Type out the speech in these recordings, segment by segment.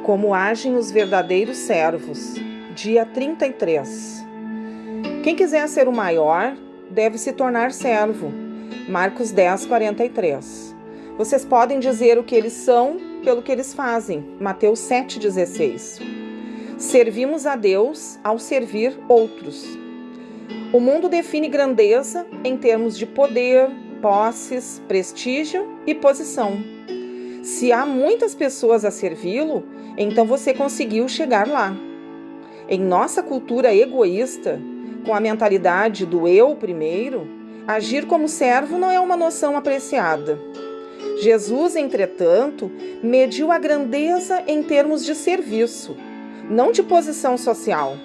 Como agem os verdadeiros servos. Dia 33. Quem quiser ser o maior, deve se tornar servo. Marcos 10, 43. Vocês podem dizer o que eles são pelo que eles fazem. Mateus 7, 16. Servimos a Deus ao servir outros. O mundo define grandeza em termos de poder, posses, prestígio e posição. Se há muitas pessoas a servi-lo, então você conseguiu chegar lá. Em nossa cultura egoísta, com a mentalidade do eu primeiro, agir como servo não é uma noção apreciada. Jesus, entretanto, mediu a grandeza em termos de serviço, não de posição social.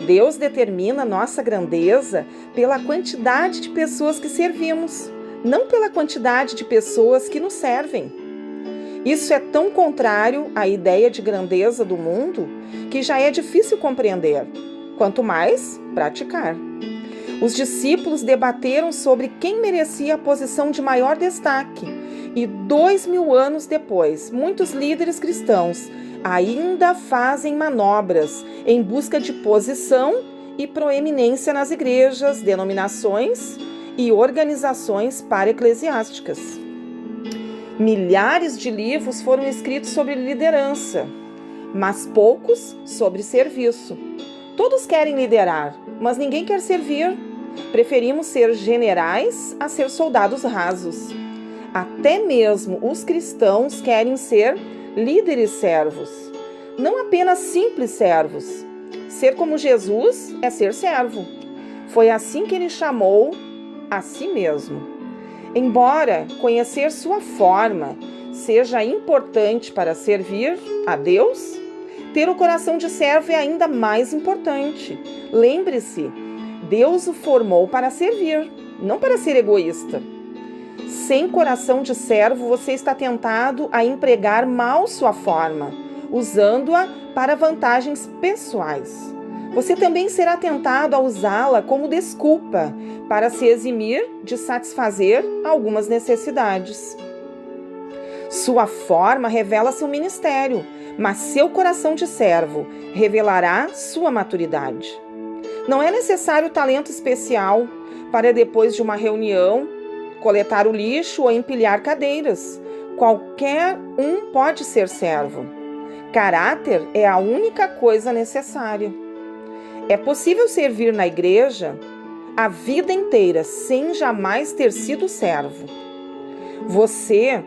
Deus determina nossa grandeza pela quantidade de pessoas que servimos, não pela quantidade de pessoas que nos servem. Isso é tão contrário à ideia de grandeza do mundo que já é difícil compreender, quanto mais praticar. Os discípulos debateram sobre quem merecia a posição de maior destaque e 2000 anos depois, muitos líderes cristãos ainda fazem manobras em busca de posição e proeminência nas igrejas, denominações e organizações para-eclesiásticas. Milhares de livros foram escritos sobre liderança, mas poucos sobre serviço. Todos querem liderar, mas ninguém quer servir. Preferimos ser generais a ser soldados rasos. Até mesmo os cristãos querem ser líderes servos, não apenas simples servos. Ser como Jesus é ser servo. Foi assim que ele chamou a si mesmo. Embora conhecer sua forma seja importante para servir a Deus, ter o coração de servo é ainda mais importante. Lembre-se, Deus o formou para servir, não para ser egoísta. Sem coração de servo, você está tentado a empregar mal sua forma, usando-a para vantagens pessoais. Você também será tentado a usá-la como desculpa para se eximir de satisfazer algumas necessidades. Sua forma revela seu ministério, mas seu coração de servo revelará sua maturidade. Não é necessário talento especial para, depois de uma reunião, coletar o lixo ou empilhar cadeiras. Qualquer um pode ser servo. Caráter é a única coisa necessária. É possível servir na igreja a vida inteira sem jamais ter sido servo. Você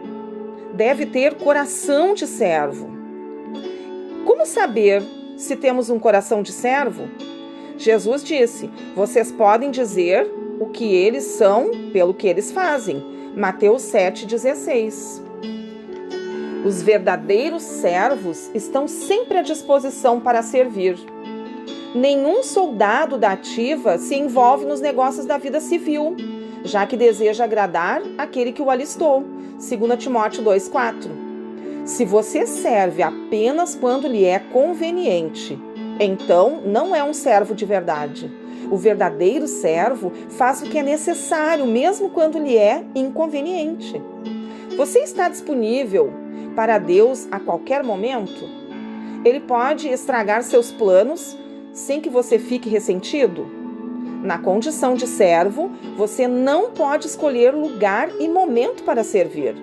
deve ter coração de servo. Como saber se temos um coração de servo? Jesus disse: vocês podem dizer o que eles são pelo que eles fazem. Mateus 7,16. Os verdadeiros servos estão sempre à disposição para servir. Nenhum soldado da ativa se envolve nos negócios da vida civil, já que deseja agradar aquele que o alistou. 2 Timóteo 2,4. Se você serve apenas quando lhe é conveniente, então não é um servo de verdade. O verdadeiro servo faz o que é necessário, mesmo quando lhe é inconveniente. Você está disponível para Deus a qualquer momento? Ele pode estragar seus planos sem que você fique ressentido? Na condição de servo, você não pode escolher lugar e momento para servir.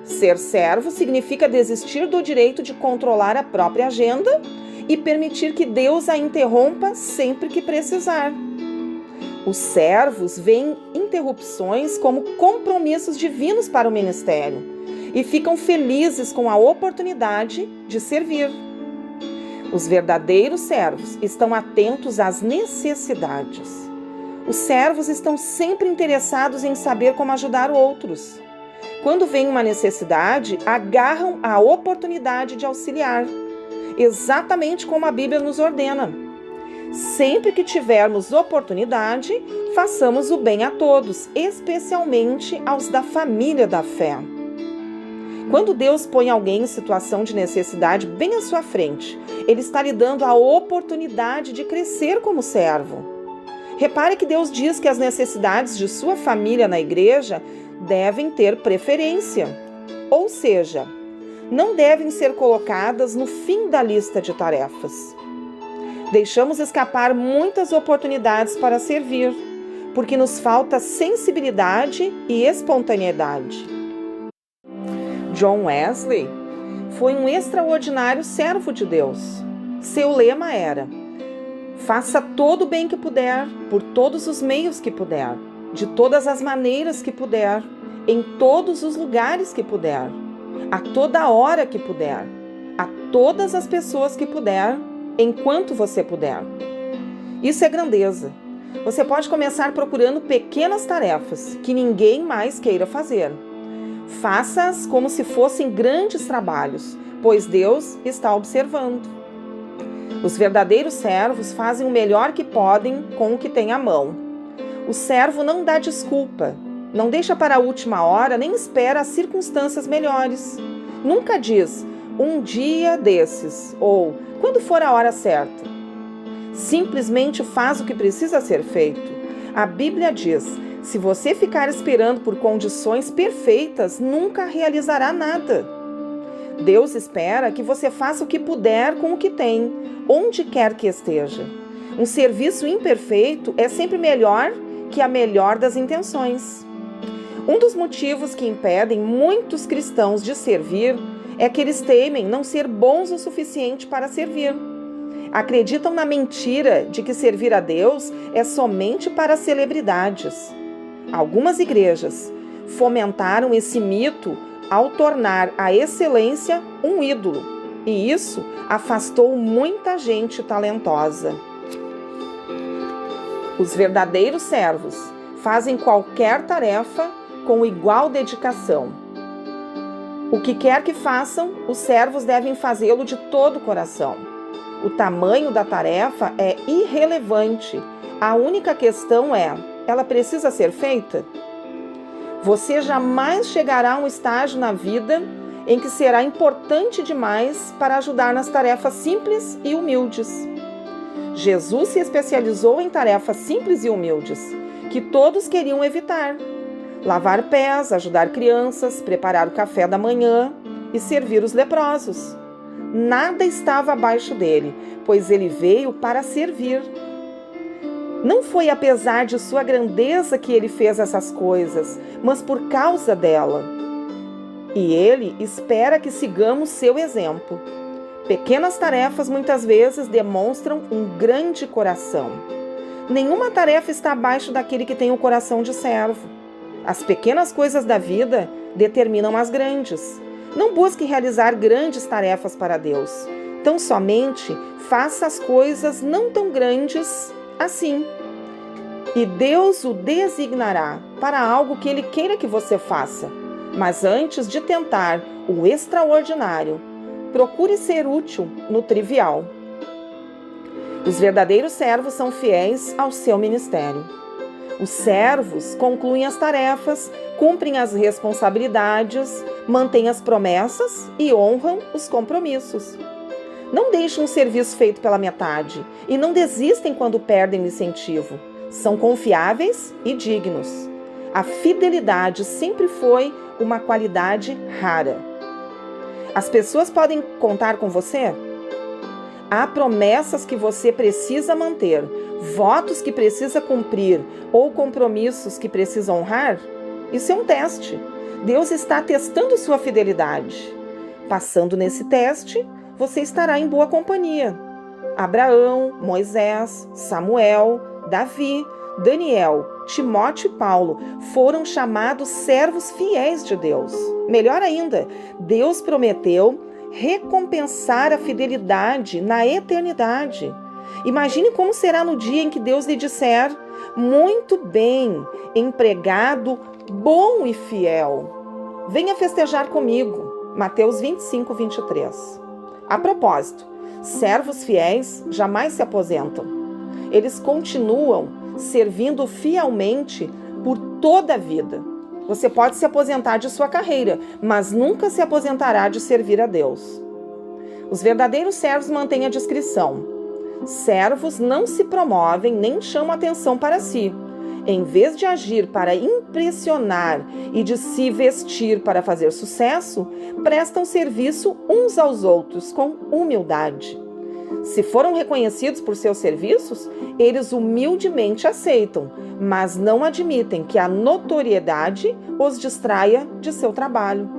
Ser servo significa desistir do direito de controlar a própria agenda e permitir que Deus a interrompa sempre que precisar. Os servos veem interrupções como compromissos divinos para o ministério e ficam felizes com a oportunidade de servir. Os verdadeiros servos estão atentos às necessidades. Os servos estão sempre interessados em saber como ajudar outros. Quando vem uma necessidade, agarram a oportunidade de auxiliar, exatamente como a Bíblia nos ordena. Sempre que tivermos oportunidade, façamos o bem a todos, especialmente aos da família da fé. Quando Deus põe alguém em situação de necessidade bem à sua frente, Ele está lhe dando a oportunidade de crescer como servo. Repare que Deus diz que as necessidades de sua família na igreja devem ter preferência. Ou seja, não devem ser colocadas no fim da lista de tarefas. Deixamos escapar muitas oportunidades para servir, porque nos falta sensibilidade e espontaneidade. John Wesley foi um extraordinário servo de Deus. Seu lema era: faça todo o bem que puder, por todos os meios que puder, de todas as maneiras que puder, em todos os lugares que puder, a toda hora que puder, a todas as pessoas que puder, enquanto você puder. Isso é grandeza. Você pode começar procurando pequenas tarefas que ninguém mais queira fazer. Faça-as como se fossem grandes trabalhos, pois Deus está observando. Os verdadeiros servos fazem o melhor que podem com o que têm à mão. O servo não dá desculpa, não deixa para a última hora, nem espera as circunstâncias melhores. Nunca diz, um dia desses, ou quando for a hora certa. Simplesmente faz o que precisa ser feito. A Bíblia diz, se você ficar esperando por condições perfeitas, nunca realizará nada. Deus espera que você faça o que puder com o que tem, onde quer que esteja. Um serviço imperfeito é sempre melhor que a melhor das intenções. Um dos motivos que impedem muitos cristãos de servir é que eles temem não ser bons o suficiente para servir. Acreditam na mentira de que servir a Deus é somente para celebridades. Algumas igrejas fomentaram esse mito ao tornar a excelência um ídolo, e isso afastou muita gente talentosa. Os verdadeiros servos fazem qualquer tarefa com igual dedicação. O que quer que façam, os servos devem fazê-lo de todo o coração. O tamanho da tarefa é irrelevante. A única questão é, ela precisa ser feita? Você jamais chegará a um estágio na vida em que será importante demais para ajudar nas tarefas simples e humildes. Jesus se especializou em tarefas simples e humildes, que todos queriam evitar. Lavar pés, ajudar crianças, preparar o café da manhã e servir os leprosos. Nada estava abaixo dele, pois ele veio para servir. Não foi apesar de sua grandeza que ele fez essas coisas, mas por causa dela. E ele espera que sigamos seu exemplo. Pequenas tarefas muitas vezes demonstram um grande coração. Nenhuma tarefa está abaixo daquele que tem o coração de servo. As pequenas coisas da vida determinam as grandes. Não busque realizar grandes tarefas para Deus. Tão somente faça as coisas não tão grandes assim. E Deus o designará para algo que Ele queira que você faça. Mas antes de tentar o extraordinário, procure ser útil no trivial. Os verdadeiros servos são fiéis ao seu ministério. Os servos concluem as tarefas, cumprem as responsabilidades, mantêm as promessas e honram os compromissos. Não deixem um serviço feito pela metade e não desistem quando perdem o incentivo. São confiáveis e dignos. A fidelidade sempre foi uma qualidade rara. As pessoas podem contar com você? Há promessas que você precisa manter, votos que precisa cumprir ou compromissos que precisa honrar? Isso é um teste. Deus está testando sua fidelidade. Passando nesse teste, você estará em boa companhia. Abraão, Moisés, Samuel, Davi, Daniel, Timóteo e Paulo foram chamados servos fiéis de Deus. Melhor ainda, Deus prometeu recompensar a fidelidade na eternidade. Imagine como será no dia em que Deus lhe disser: muito bem, empregado bom e fiel. Venha festejar comigo. Mateus 25, 23. A propósito, servos fiéis jamais se aposentam. Eles continuam servindo fielmente por toda a vida. Você pode se aposentar de sua carreira, mas nunca se aposentará de servir a Deus. Os verdadeiros servos mantêm a discrição. Servos não se promovem nem chamam atenção para si. em vez de agir para impressionar e de se vestir para fazer sucesso, prestam serviço uns aos outros com humildade. Se foram reconhecidos por seus serviços, eles humildemente aceitam, mas não admitem que a notoriedade os distraia de seu trabalho.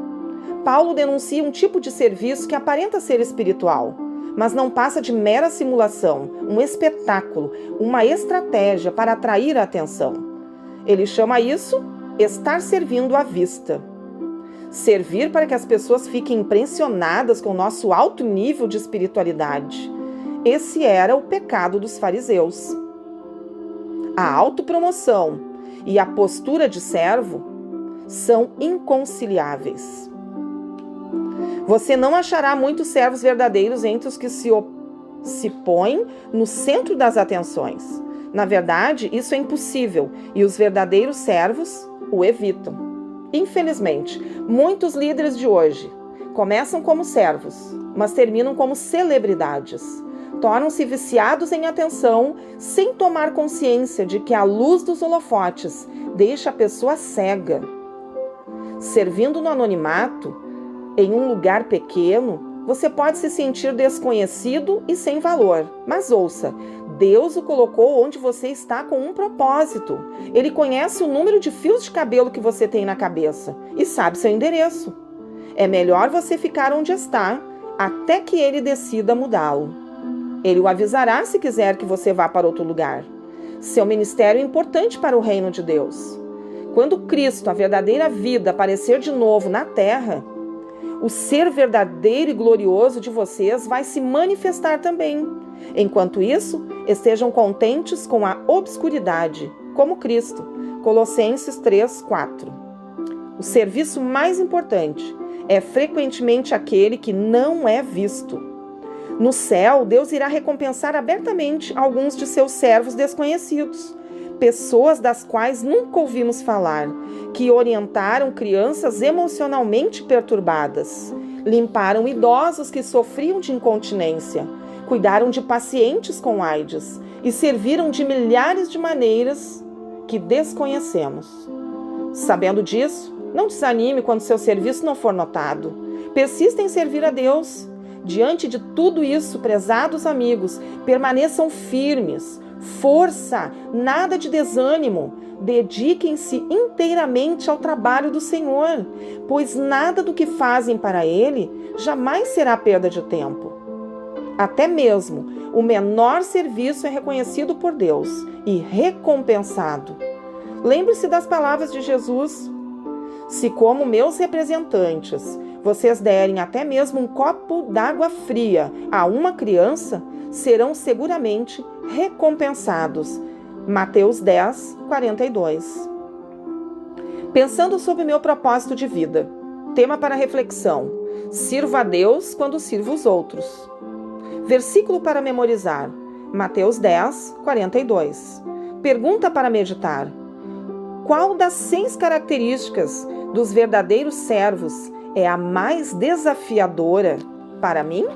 Paulo denuncia um tipo de serviço que aparenta ser espiritual, mas não passa de mera simulação, um espetáculo, uma estratégia para atrair a atenção. Ele chama isso estar servindo à vista. Servir para que as pessoas fiquem impressionadas com o nosso alto nível de espiritualidade. Esse era o pecado dos fariseus. A autopromoção e a postura de servo são inconciliáveis. Você não achará muitos servos verdadeiros entre os que se põem no centro das atenções. Na verdade, isso é impossível e os verdadeiros servos o evitam. Infelizmente, muitos líderes de hoje começam como servos, mas terminam como celebridades. Tornam-se viciados em atenção sem tomar consciência de que a luz dos holofotes deixa a pessoa cega. Servindo no anonimato, em um lugar pequeno, você pode se sentir desconhecido e sem valor. Mas ouça, Deus o colocou onde você está com um propósito. Ele conhece o número de fios de cabelo que você tem na cabeça e sabe seu endereço. É melhor você ficar onde está até que ele decida mudá-lo. Ele o avisará se quiser que você vá para outro lugar. Seu ministério é importante para o reino de Deus. Quando Cristo, a verdadeira vida, aparecer de novo na terra, o ser verdadeiro e glorioso de vocês vai se manifestar também. Enquanto isso, estejam contentes com a obscuridade, como Cristo. Colossenses 3:4. O serviço mais importante é frequentemente aquele que não é visto. No céu, Deus irá recompensar abertamente alguns de seus servos desconhecidos, pessoas das quais nunca ouvimos falar, que orientaram crianças emocionalmente perturbadas, limparam idosos que sofriam de incontinência, cuidaram de pacientes com AIDS e serviram de milhares de maneiras que desconhecemos. Sabendo disso, não desanime quando seu serviço não for notado. Persista em servir a Deus. Diante de tudo isso, prezados amigos, permaneçam firmes. Força, nada de desânimo. Dediquem-se inteiramente ao trabalho do Senhor, pois nada do que fazem para Ele jamais será perda de tempo. Até mesmo o menor serviço é reconhecido por Deus e recompensado. Lembre-se das palavras de Jesus: se, como meus representantes, vocês derem até mesmo um copo d'água fria a uma criança, serão seguramente recompensados. Mateus 10:42. Pensando sobre meu propósito de vida. Tema para reflexão: sirvo a Deus quando sirvo os outros. Versículo para memorizar: Mateus 10:42. Pergunta para meditar: qual das 6 características dos verdadeiros servos é a mais desafiadora para mim?